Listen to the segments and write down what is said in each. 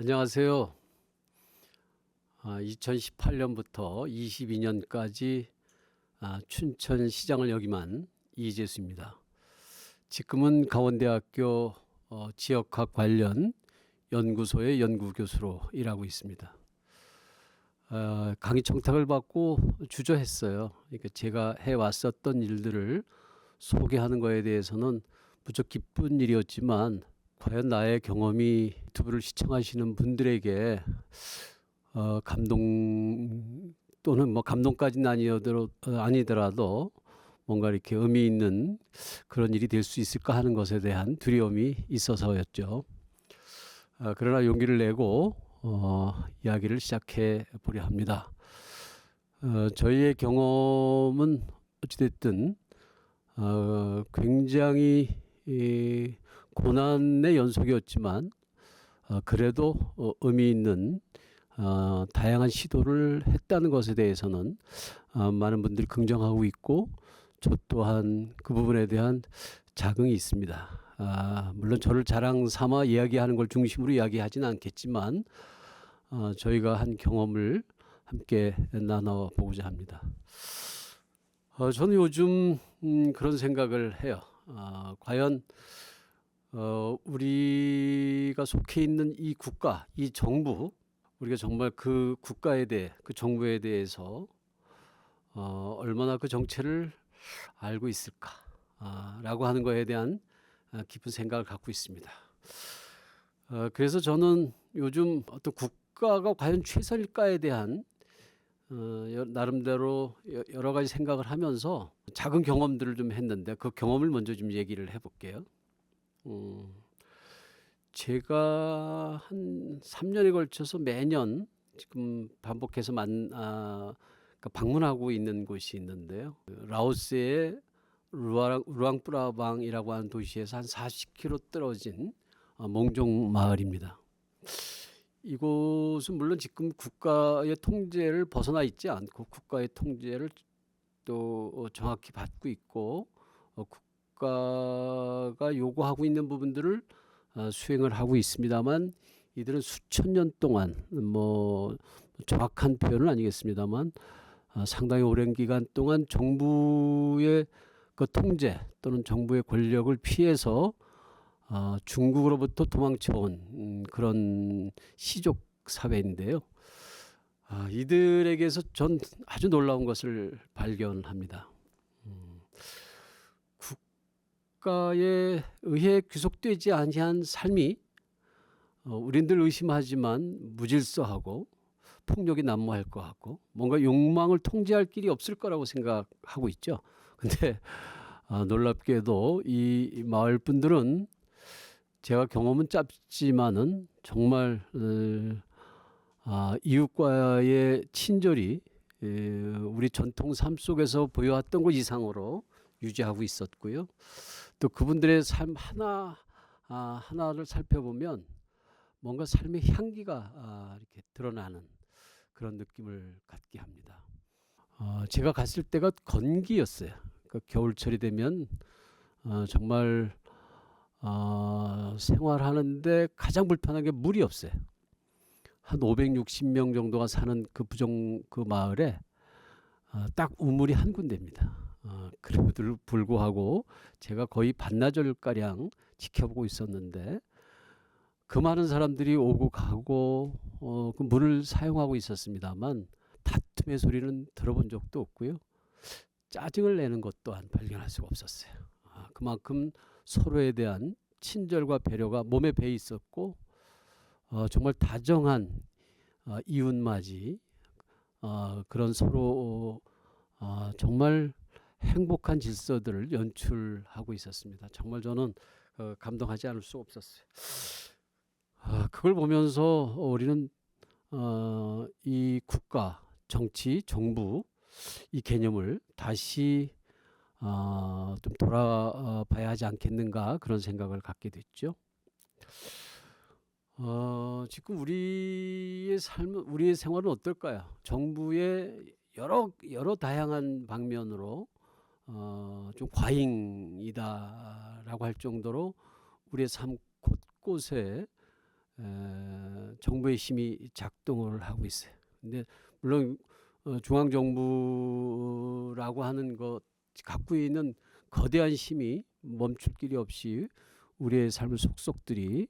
안녕하세요. 2018년부터 22년까지 춘천시장을 역임한 이재수입니다. 지금은 강원대학교 지역학 관련 연구소의 연구교수로 일하고 있습니다. 강의 청탁을 받고 주저했어요. 그러니까 제가 해왔었던 일들을 소개하는 것에 대해서는 무척 기쁜 일이었지만 과연 나의 경험이 유튜브를 시청하시는 분들에게 감동 또는 뭐 감동까지는 아니더라도 뭔가 이렇게 의미 있는 그런 일이 될 수 있을까 하는 것에 대한 두려움이 있어서였죠. 그러나 용기를 내고 이야기를 시작해 보려 합니다. 저희의 경험은 어찌됐든 굉장히 고난의 연속이었지만 그래도 의미 있는 다양한 시도를 했다는 것에 대해서는 많은 분들이 긍정하고 있고 저 또한 그 부분에 대한 자긍이 있습니다. 물론 저를 자랑 삼아 이야기하는 걸 중심으로 이야기하지는 않겠지만 저희가 한 경험을 함께 나눠보고자 합니다. 저는 요즘 그런 생각을 해요. 과연 우리가 속해 있는 이 국가, 이 정부, 우리가 정말 그 국가에 대해, 그 정부에 대해서 얼마나 그 정체를 알고 있을까라고 하는 것에 대한 깊은 생각을 갖고 있습니다. 그래서 저는 요즘 어떤 국가가 과연 최선일까에 대한 나름대로 여러 가지 생각을 하면서 작은 경험들을 좀 했는데 그 경험을 먼저 좀 얘기를 해볼게요. 제가 한 3년에 걸쳐서 매년 지금 반복해서 그러니까 방문하고 있는 곳이 있는데요. 라오스의 루앙프라방이라고 하는 도시에서 한 40km 떨어진 몽종 마을입니다. 이곳은 물론 지금 국가의 통제를 벗어나 있지 않고 국가의 통제를 또 정확히 받고 있고 국가가 요구하고 있는 부분들을 수행을 하고 있습니다만 이들은 수천 년 동안 뭐 정확한 표현은 아니겠습니다만 상당히 오랜 기간 동안 정부의 그 통제 또는 정부의 권력을 피해서 중국으로부터 도망쳐온 그런 시족 사회인데요. 이들에게서 전 아주 놀라운 것을 발견합니다. 국가에 의해 귀속되지 아니한 삶이 우린들 의심하지만 무질서하고 폭력이 난무할 것 같고 뭔가 욕망을 통제할 길이 없을 거라고 생각하고 있죠. 근데 놀랍게도 이 마을 분들은 제가 경험은 짧지만은 정말 이웃과의 친절이 우리 전통 삶 속에서 보여왔던 것 이상으로 유지하고 있었고요. 또 그분들의 삶 하나를 살펴보면 뭔가 삶의 향기가 이렇게 드러나는 그런 느낌을 갖게 합니다. 제가 갔을 때가 건기였어요. 그러니까 겨울철이 되면 정말 생활하는데 가장 불편한 게 물이 없어요. 한 560명 정도가 사는 그 마을에 딱 우물이 한 군데입니다. 그래도 불구하고 제가 거의 반나절가량 지켜보고 있었는데 그 많은 사람들이 오고 가고 그 물을 사용하고 있었습니다만 다툼의 소리는 들어본 적도 없고요. 짜증을 내는 것 또한 발견할 수가 없었어요. 그만큼 서로에 대한 친절과 배려가 몸에 배 있었고 정말 다정한 이웃맞이 그런 서로 정말 행복한 질서들을 연출하고 있었습니다. 정말 저는 감동하지 않을 수 없었어요. 그걸 보면서 우리는 이 국가, 정치, 정부 이 개념을 다시 좀 돌아봐야 하지 않겠는가 그런 생각을 갖게 됐죠. 지금 우리의 삶은 우리의 생활은 어떨까요? 정부의 여러 다양한 방면으로 좀 과잉이다라고 할 정도로 우리의 삶 곳곳에 정부의 힘이 작동을 하고 있어요. 근데 물론 중앙정부라고 하는 것 갖고 있는 거대한 힘이 멈출 길이 없이 우리의 삶을 속속들이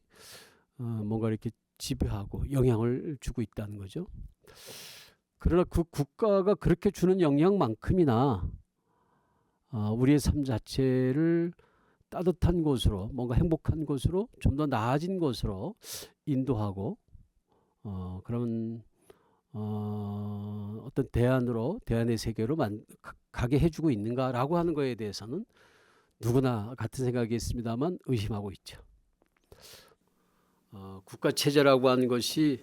뭔가 이렇게 지배하고 영향을 주고 있다는 거죠. 그러나 그 국가가 그렇게 주는 영향만큼이나 우리의 삶 자체를 따뜻한 곳으로, 뭔가 행복한 곳으로, 좀 더 나아진 곳으로 인도하고 그런 어떤 대안의 세계로 가게 해주고 있는가라고 하는 거에 대해서는 누구나 같은 생각이 있습니다만 의심하고 있죠. 국가 체제라고 하는 것이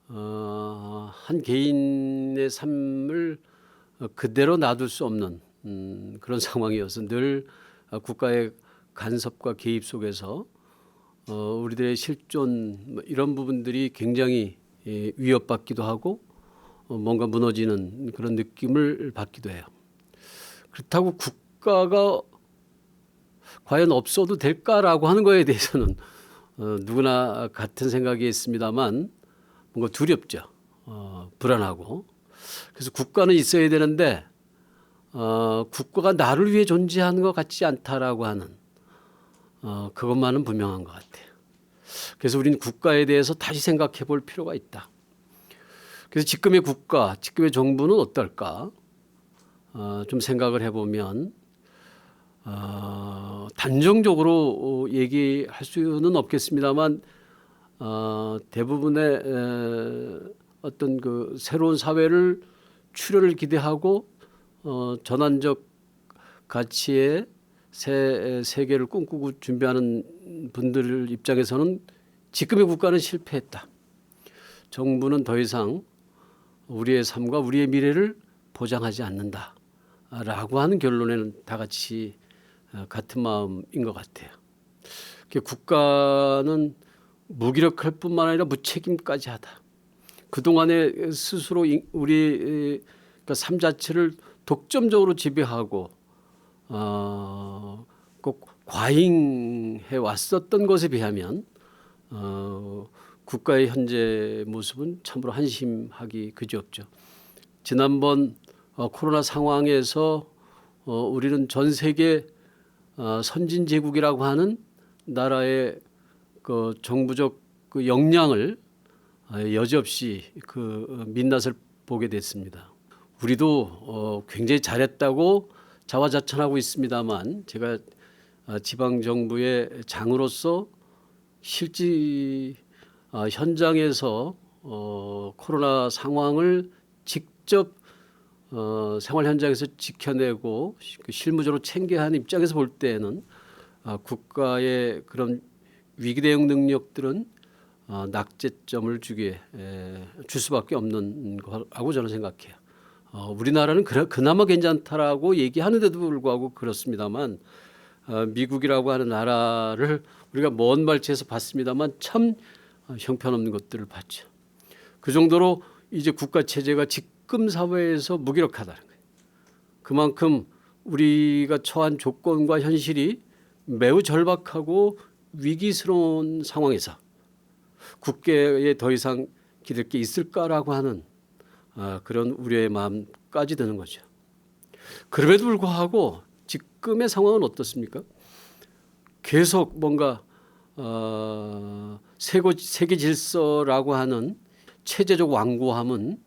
한 개인의 삶을 그대로 놔둘 수 없는 그런 상황이어서 늘 국가의 간섭과 개입 속에서 우리들의 실존 이런 부분들이 굉장히 위협받기도 하고 뭔가 무너지는 그런 느낌을 받기도 해요. 그렇다고 국가가 과연 없어도 될까라고 하는 거에 대해서는 누구나 같은 생각이 있습니다만 뭔가 두렵죠. 불안하고. 그래서 국가는 있어야 되는데 국가가 나를 위해 존재하는 것 같지 않다라고 하는 그것만은 분명한 것 같아요. 그래서 우리는 국가에 대해서 다시 생각해 볼 필요가 있다. 그래서 지금의 국가, 지금의 정부는 어떨까? 좀 생각을 해보면 단정적으로 얘기할 수는 없겠습니다만 대부분의 어떤 그 새로운 사회를 출현을 기대하고 전환적 가치의 새 세계를 꿈꾸고 준비하는 분들 입장에서는 지금의 국가는 실패했다. 정부는 더 이상 우리의 삶과 우리의 미래를 보장하지 않는다라고 하는 결론에는 다 같이 같은 마음인 것 같아요. 국가는 무기력할 뿐만 아니라 무책임까지 하다. 그동안에 스스로 우리 삶 자체를 독점적으로 지배하고 꼭 과잉해 왔었던 것에 비하면 국가의 현재 모습은 참으로 한심하기 그지없죠. 지난번 코로나 상황에서 우리는 전 세계 선진제국이라고 하는 나라의 그 정부적 그 역량을 여지없이 그 민낯을 보게 됐습니다. 우리도 굉장히 잘했다고 자화자찬하고 있습니다만 제가 지방 정부의 장으로서 실제 현장에서 코로나 상황을 직접 생활 현장에서 지켜내고 실무적으로 챙겨야 하는 입장에서 볼 때에는 국가의 그런 위기 대응 능력들은 낙제점을 줄 수밖에 없는 거라고 저는 생각해요. 우리나라는 그나마 괜찮다라고 얘기하는데도 불구하고 그렇습니다만 미국이라고 하는 나라를 우리가 먼 발치에서 봤습니다만 참 형편없는 것들을 봤죠. 그 정도로 이제 국가 체제가 지금 사회에서 무기력하다는 거예요. 그만큼 우리가 처한 조건과 현실이 매우 절박하고 위기스러운 상황에서 국가에 더 이상 기댈 게 있을까라고 하는 그런 우려의 마음까지 드는 거죠. 그럼에도 불구하고 지금의 상황은 어떻습니까? 계속 뭔가 세계 질서라고 하는 체제적 완고함은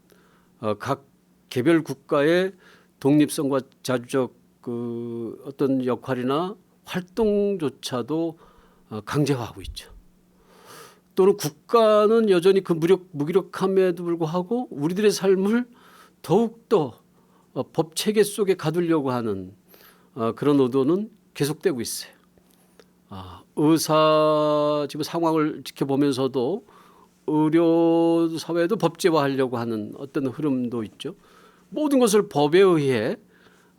각 개별 국가의 독립성과 자주적 그 어떤 역할이나 활동조차도 강제화하고 있죠. 또는 국가는 여전히 그 무기력함에도 불구하고 우리들의 삶을 더욱더 법 체계 속에 가두려고 하는 그런 의도는 계속되고 있어요. 의사 지금 상황을 지켜보면서도 의료 사회도 법제화하려고 하는 어떤 흐름도 있죠. 모든 것을 법에 의해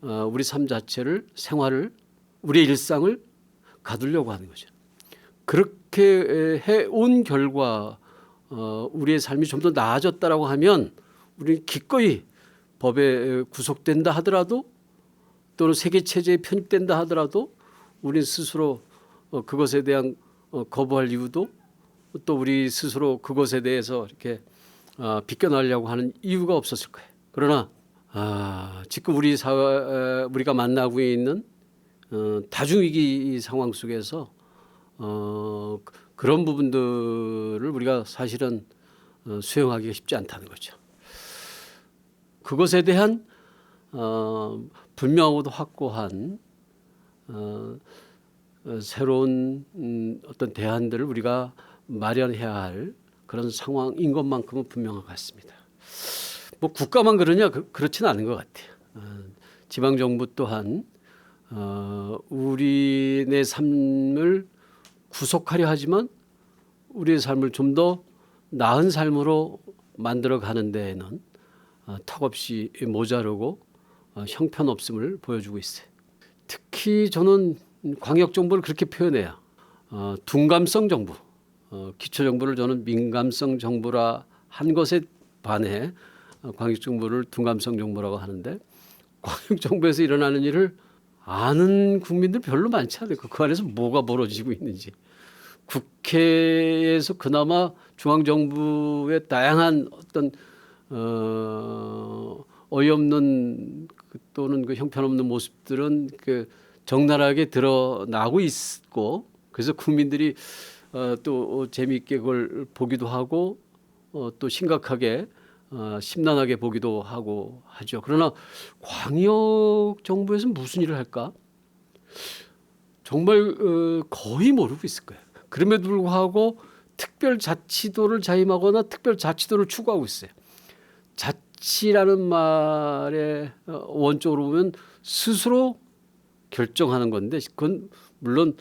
우리 삶 자체를 생활을 우리의 일상을 가두려고 하는 거죠. 그렇게 해온 결과 우리의 삶이 좀 더 나아졌다라고 하면 우리는 기꺼이 법에 구속된다 하더라도 또는 세계 체제에 편입된다 하더라도 우리는 스스로 그것에 대한 거부할 이유도 또 우리 스스로 그것에 대해서 이렇게 비껴나려고 하는 이유가 없었을 거예요. 그러나 지금 우리 사회 우리가 만나고 있는 다중위기 상황 속에서 그런 부분들을 우리가 사실은 수용하기가 쉽지 않다는 거죠. 그것에 대한 분명하고도 확고한 새로운 어떤 대안들을 우리가 마련해야 할 그런 상황인 것만큼은 분명한 것 같습니다. 뭐 국가만 그러냐 그렇지는 않은 것 같아요. 지방 정부 또한 우리의 삶을 구속하려 하지만 우리의 삶을 좀 더 나은 삶으로 만들어가는 데에는 턱없이 모자르고 형편없음을 보여주고 있어요. 특히 저는 광역정부를 그렇게 표현해요. 둔감성 정부, 기초정부를 저는 민감성 정부라 한 것에 반해 광역정부를 둔감성 정부라고 하는데, 광역정부에서 일어나는 일을 아는 국민들 별로 많지 않아요. 그 안에서 뭐가 벌어지고 있는지. 국회에서 그나마 중앙정부의 다양한 어떤 어이없는 또는 그 형편없는 모습들은 그 적나라하게 드러나고 있고, 그래서 국민들이 또 재미있게 그걸 보기도 하고 또 심각하게 심란하게 보기도 하고 하죠. 그러나 광역 정부에서 무슨 일을 할까? 정말 거의 모르고 있을 거예요. 그럼에도 불구하고 특별자치도를 자임하거나 특별자치도를 추구하고 있어요. 자치라는 말의 원적으로 보면 스스로 결정하는 건데, 그건 물론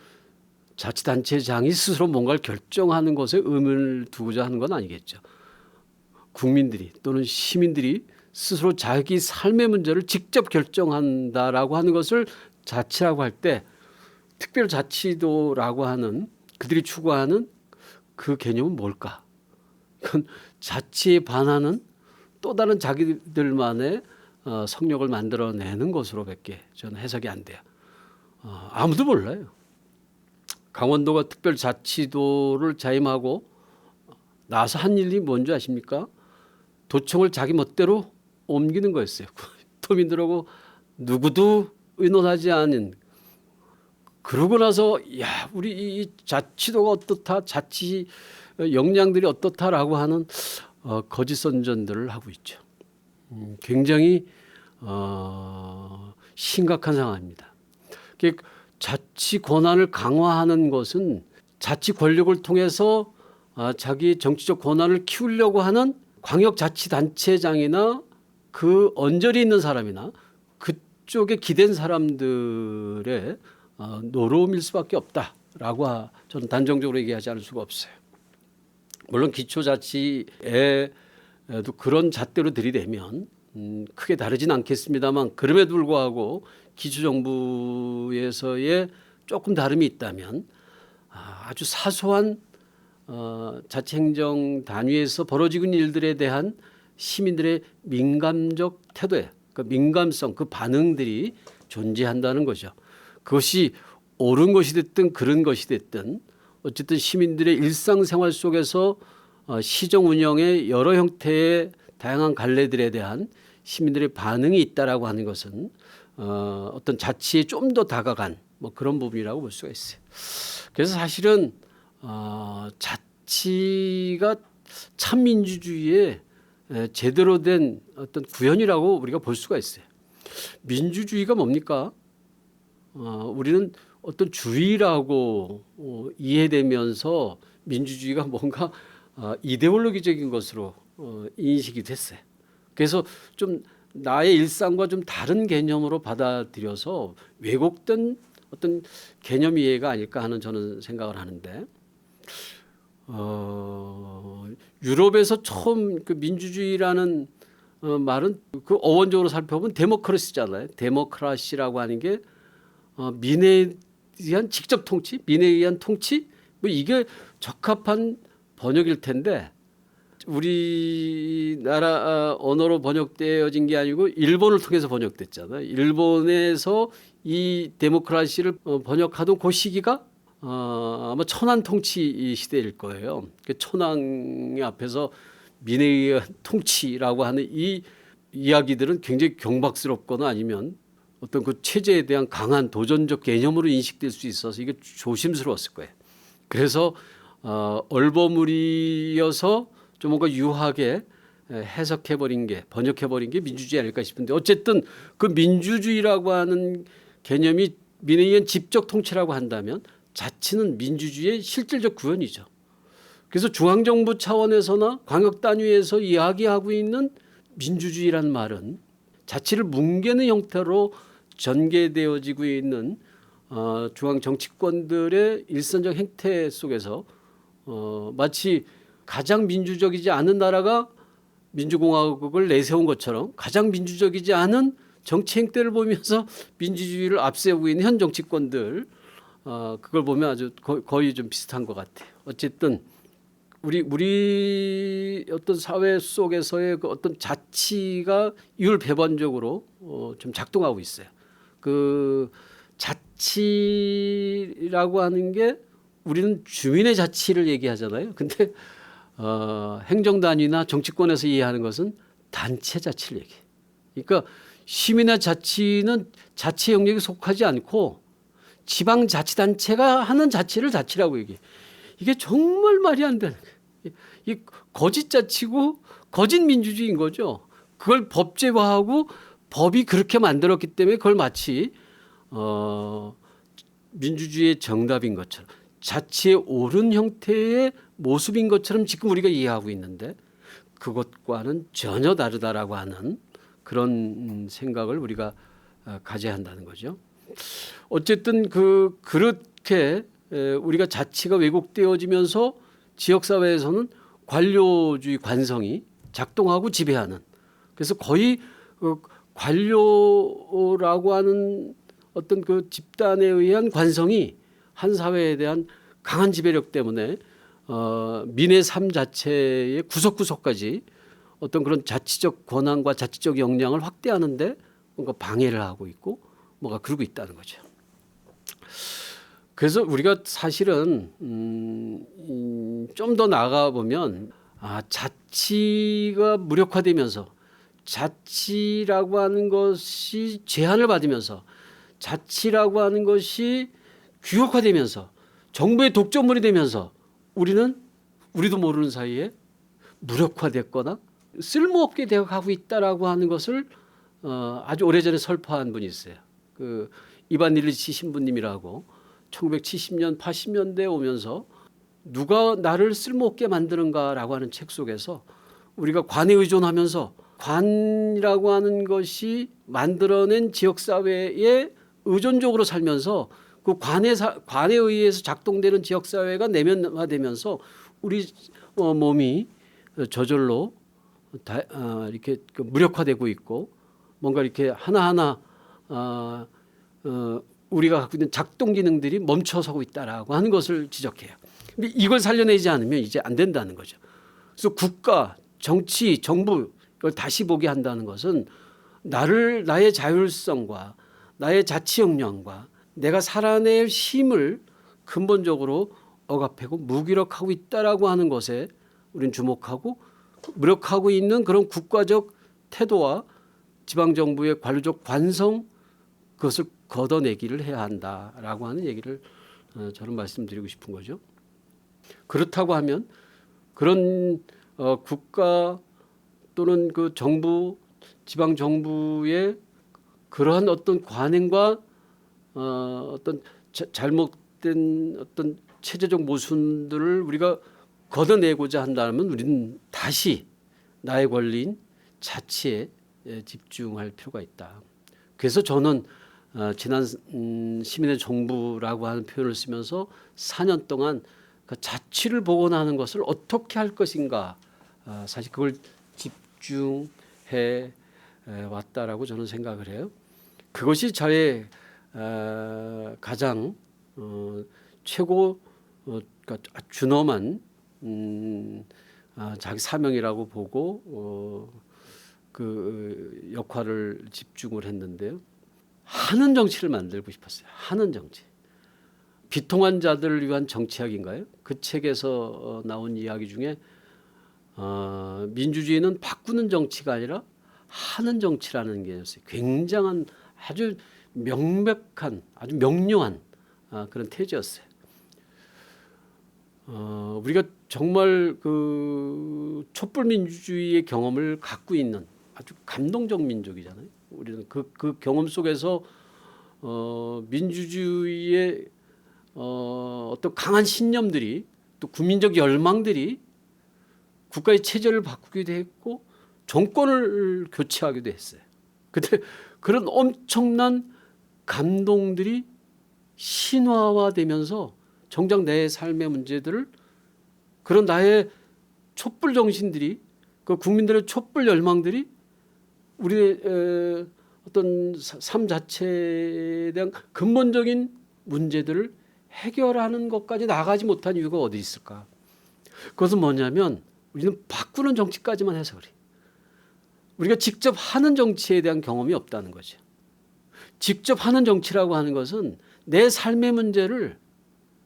자치단체장이 스스로 뭔가를 결정하는 것에 의문을 두고자 하는 건 아니겠죠. 국민들이 또는 시민들이 스스로 자기 삶의 문제를 직접 결정한다라고 하는 것을 자치라고 할 때, 특별자치도라고 하는 그들이 추구하는 그 개념은 뭘까? 그건 자치에 반하는 또 다른 자기들만의 성역을 만들어내는 것으로밖에 저는 해석이 안 돼요. 아무도 몰라요. 강원도가 특별자치도를 자임하고 나서 한 일이 뭔지 아십니까? 도청을 자기 멋대로 옮기는 거였어요. 도민들하고 누구도 의논하지 않은. 그러고 나서 야, 우리 이 자치도가 어떻다, 자치 역량들이 어떻다라고 하는 거짓 선전들을 하고 있죠. 굉장히 심각한 상황입니다. 자치 권한을 강화하는 것은 자치 권력을 통해서 자기 정치적 권한을 키우려고 하는 광역자치단체장이나 그 언저리 있는 사람이나 그쪽에 기댄 사람들의 노름일 수밖에 없다라고 저는 단정적으로 얘기하지 않을 수가 없어요. 물론 기초자치에도 그런 잣대로 들이대면 크게 다르진 않겠습니다만, 그럼에도 불구하고 기초정부에서의 조금 다름이 있다면 아주 사소한 자치행정 단위에서 벌어지는 일들에 대한 시민들의 민감적 태도에, 그 민감성, 그 반응들이 존재한다는 거죠. 그것이 옳은 것이 됐든 그른 것이 됐든 어쨌든 시민들의 일상생활 속에서 시정 운영의 여러 형태의 다양한 갈래들에 대한 시민들의 반응이 있다라고 하는 것은 어떤 자치에 좀 더 다가간 뭐 그런 부분이라고 볼 수가 있어요. 그래서 사실은 자치가 참민주주의의 제대로 된 어떤 구현이라고 우리가 볼 수가 있어요. 민주주의가 뭡니까? 우리는 어떤 주의라고 이해되면서 민주주의가 뭔가 이데올로기적인 것으로 인식이 됐어요. 그래서 좀 나의 일상과 좀 다른 개념으로 받아들여서 왜곡된 어떤 개념 이해가 아닐까 하는 저는 생각을 하는데, 유럽에서 처음 그 민주주의라는 말은 그 어원적으로 살펴보면 데모크라시잖아요. 데모크라시라고 하는 게 민에 의한 직접 통치, 민에 의한 통치, 뭐 이게 적합한 번역일 텐데, 우리나라 언어로 번역되어진 게 아니고 일본을 통해서 번역됐잖아요. 일본에서 이 데모크라시를 번역하던 그 시기가 아마 천황 통치 시대일 거예요. 그 천황의 앞에서 민에 의한 통치라고 하는 이 이야기들은 굉장히 경박스럽거나 아니면 어떤 그 체제에 대한 강한 도전적 개념으로 인식될 수 있어서 이게 조심스러웠을 거예요. 그래서 얼버무리어서 좀 뭔가 유하게 해석해버린 게, 번역해버린 게 민주주의 아닐까 싶은데, 어쨌든 그 민주주의라고 하는 개념이 민에 의한 직접 통치라고 한다면 자치는 민주주의의 실질적 구현이죠. 그래서 중앙정부 차원에서나 광역 단위에서 이야기하고 있는 민주주의라는 말은 자치를 뭉개는 형태로 전개되어지고 있는 중앙 정치권들의 일선적 행태 속에서 마치 가장 민주적이지 않은 나라가 민주공화국을 내세운 것처럼 가장 민주적이지 않은 정치 행태를 보면서 민주주의를 앞세우고 있는 현 정치권들, 그걸 보면 아주 거의 좀 비슷한 것 같아요. 어쨌든 우리 어떤 사회 속에서의 그 어떤 자치가 이율배반적으로 좀 작동하고 있어요. 그 자치라고 하는 게 우리는 주민의 자치를 얘기하잖아요. 근데 행정단위나 정치권에서 이해하는 것은 단체 자치를 얘기해요. 그러니까 시민의 자치는 자치 영역에 속하지 않고 지방자치단체가 하는 자치를 자치라고 얘기해요. 이게 정말 말이 안 되는 거예요. 이 거짓 자치고 거짓 민주주의인 거죠. 그걸 법제화하고 법이 그렇게 만들었기 때문에 그걸 마치 민주주의의 정답인 것처럼, 자치의 옳은 형태의 모습인 것처럼 지금 우리가 이해하고 있는데, 그것과는 전혀 다르다라고 하는 그런 생각을 우리가 가져야 한다는 거죠. 어쨌든 그렇게 우리가 자치가 왜곡되어지면서 지역사회에서는 관료주의 관성이 작동하고 지배하는, 그래서 거의 관료라고 하는 어떤 그 집단에 의한 관성이 한 사회에 대한 강한 지배력 때문에 민의 삶 자체의 구석구석까지 어떤 그런 자치적 권한과 자치적 역량을 확대하는데 뭔가 방해를 하고 있고 뭐가 그러고 있다는 거죠. 그래서 우리가 사실은 좀 더 나아가 보면 자치가 무력화되면서, 자치라고 하는 것이 제한을 받으면서, 자치라고 하는 것이 규격화되면서, 정부의 독점물이 되면서 우리도 모르는 사이에 무력화됐거나 쓸모없게 되어가고 있다라고 하는 것을 아주 오래전에 설파한 분이 있어요. 그 이반 일리치 신부님이라고 1970년 80년대에 오면서 누가 나를 쓸모없게 만드는가라고 하는 책 속에서 우리가 관에 의존하면서 관이라고 하는 것이 만들어낸 지역사회에 의존적으로 살면서 그 관에 의해서 작동되는 지역사회가 내면화되면서 우리 몸이 저절로 이렇게 무력화되고 있고, 뭔가 이렇게 하나하나 우리가 갖고 있는 작동 기능들이 멈춰서고 있다라고 하는 것을 지적해요. 근데 이걸 살려내지 않으면 이제 안 된다는 거죠. 그래서 국가, 정치, 정부 이걸 다시 보게 한다는 것은 나의 자율성과 나의 자치 역량과 내가 살아낼 힘을 근본적으로 억압하고 무기력하고 있다라고 하는 것에 우리는 주목하고, 무력하고 있는 그런 국가적 태도와 지방정부의 관료적 관성, 그것을 걷어내기를 해야 한다라고 하는 얘기를 저는 말씀드리고 싶은 거죠. 그렇다고 하면 그런 국가 또는 그 정부, 지방정부의 그러한 어떤 관행과 어떤 잘못된 어떤 체제적 모순들을 우리가 걷어내고자 한다면 우리는 다시 나의 권리인 자치에 집중할 필요가 있다. 그래서 저는 지난 시민의 정부라고 하는 표현을 쓰면서 4년 동안 그 자치를 복원하는 것을 어떻게 할 것인가, 사실 그걸 집중해 왔다라고 저는 생각을 해요. 그것이 저의 가장 최고 그러니까 준엄한 자기 사명이라고 보고 그 역할을 집중을 했는데요. 하는 정치를 만들고 싶었어요. 하는 정치. 비통한 자들을 위한 정치학인가요? 그 책에서 나온 이야기 중에 민주주의는 바꾸는 정치가 아니라 하는 정치라는 게 있어요. 굉장한 아주 명백한 아주 명료한 그런 태제였어요. 우리가 정말 그 촛불 민주주의의 경험을 갖고 있는 아주 감동적 민족이잖아요. 우리는 그 경험 속에서 민주주의의 어떤 강한 신념들이 또 국민적 열망들이 국가의 체제를 바꾸기도 했고 정권을 교체하기도 했어요. 근데 그런 엄청난 감동들이 신화화되면서 정작 내 삶의 문제들을 그런 나의 촛불 정신들이 그 국민들의 촛불 열망들이 우리의 어떤 삶 자체에 대한 근본적인 문제들을 해결하는 것까지 나가지 못한 이유가 어디 있을까? 그것은 뭐냐면 우리는 바꾸는 정치까지만 해서 그래. 우리가 직접 하는 정치에 대한 경험이 없다는 거죠. 직접 하는 정치라고 하는 것은 내 삶의 문제를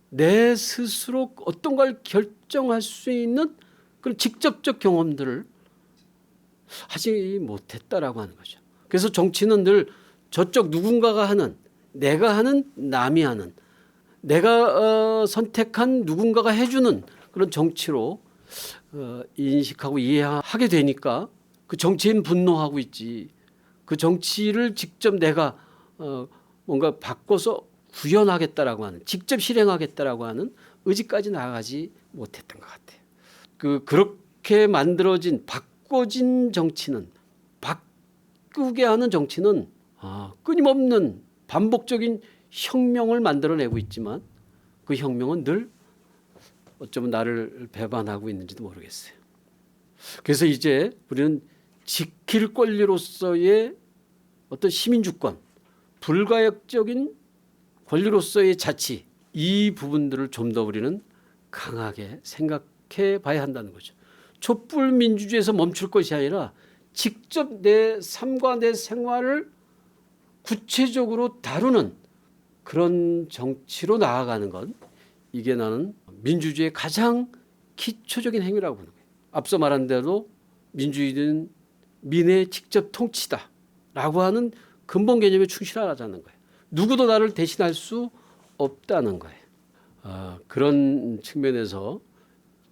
내 스스로 어떤 걸 결정할 수 있는 그런 직접적 경험들을 하지 못했다라고 하는 거죠. 그래서 정치는 늘 저쪽 누군가가 하는, 내가 하는, 남이 하는, 내가 선택한 누군가가 해주는 그런 정치로 인식하고 이해하게 되니까 그 정치인 분노하고 있지. 그 정치를 직접 내가 뭔가 바꿔서 구현하겠다라고 하는, 직접 실행하겠다라고 하는 의지까지 나아가지 못했던 것 같아요. 그렇게 만들어진 바꿔진 정치는, 바꾸게 하는 정치는 끊임없는 반복적인 혁명을 만들어내고 있지만 그 혁명은 늘 어쩌면 나를 배반하고 있는지도 모르겠어요. 그래서 이제 우리는 지킬 권리로서의 어떤 시민주권, 불가역적인 권리로서의 자치, 이 부분들을 좀 더 우리는 강하게 생각해 봐야 한다는 거죠. 촛불 민주주의에서 멈출 것이 아니라 직접 내 삶과 내 생활을 구체적으로 다루는 그런 정치로 나아가는 건, 이게 나는 민주주의의 가장 기초적인 행위라고 보는 거예요. 앞서 말한 대로 민주주의는 민의 직접 통치다라고 하는 근본 개념에 충실하자는 거예요. 누구도 나를 대신할 수 없다는 거예요. 그런 측면에서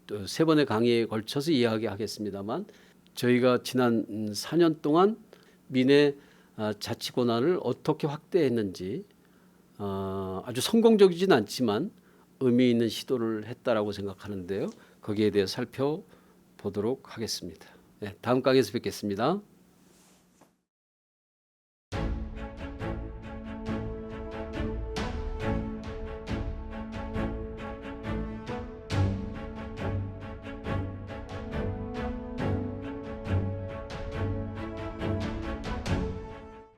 또 3번의 강의에 걸쳐서 이야기하겠습니다만, 저희가 지난 4년 동안 민의 자치 권한을 어떻게 확대했는지 아주 성공적이진 않지만 의미 있는 시도를 했다라고 생각하는데요. 거기에 대해 살펴보도록 하겠습니다. 네, 다음 강의에서 뵙겠습니다.